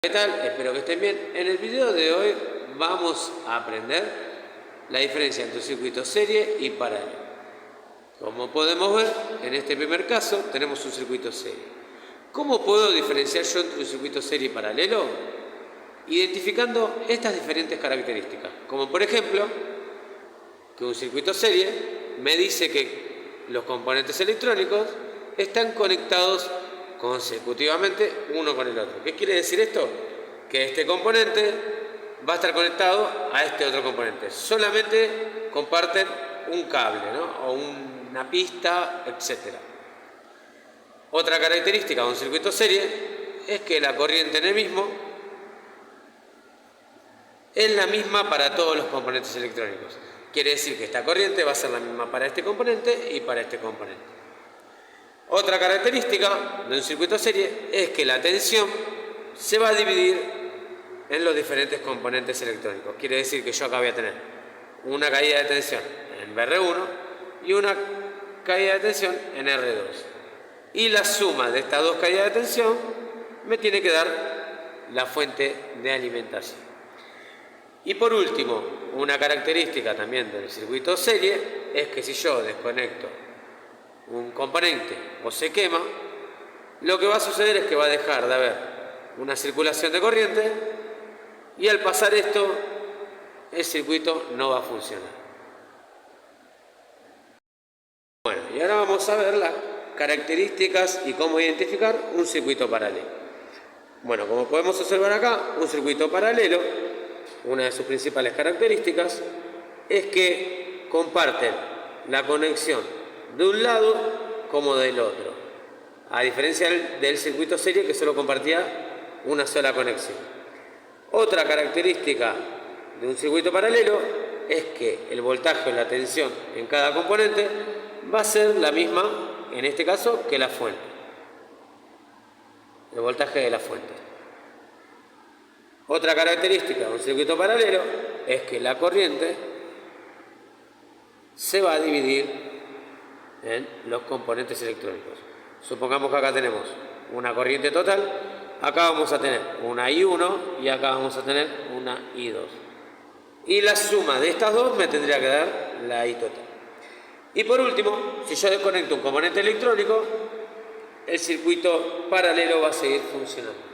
¿Qué tal? Espero que estén bien. En el video de hoy vamos a aprender la diferencia entre un circuito serie y paralelo. Como podemos ver, en este primer caso tenemos un circuito serie. ¿Cómo puedo diferenciar yo entre un circuito serie y paralelo? Identificando estas diferentes características. Como por ejemplo, que un circuito serie me dice que los componentes electrónicos están conectados consecutivamente uno con el otro. ¿Qué quiere decir esto? Que este componente va a estar conectado a este otro componente. Solamente comparten un cable, ¿no? O una pista, etc. Otra característica de un circuito serie es que la corriente en el mismo es la misma para todos los componentes electrónicos. Quiere decir que esta corriente va a ser la misma para este componente y para este componente. Otra característica de un circuito serie es que la tensión se va a dividir en los diferentes componentes electrónicos. Quiere decir que yo acá voy a tener una caída de tensión en BR1 y una caída de tensión en R2. Y la suma de estas dos caídas de tensión me tiene que dar la fuente de alimentación. Y por último, una característica también del circuito serie es que si yo desconecto un componente o se quema, lo que va a suceder es que va a dejar de haber una circulación de corriente y al pasar esto, el circuito no va a funcionar. Bueno, y ahora vamos a ver las características y cómo identificar un circuito paralelo. Bueno, como podemos observar acá, un circuito paralelo, una de sus principales características es que comparten la conexión de un lado como del otro, a diferencia del circuito serie que solo compartía una sola conexión. Otra característica de un circuito paralelo es que el voltaje o la tensión en cada componente va a ser la misma, en este caso, que la fuente, el voltaje de la fuente. Otra característica de un circuito paralelo es que la corriente se va a dividir en los componentes electrónicos. Supongamos que acá tenemos una corriente total, acá vamos a tener una I1 y acá vamos a tener una I2. Y la suma de estas dos me tendría que dar la I total. Y por último, si yo desconecto un componente electrónico, el circuito paralelo va a seguir funcionando.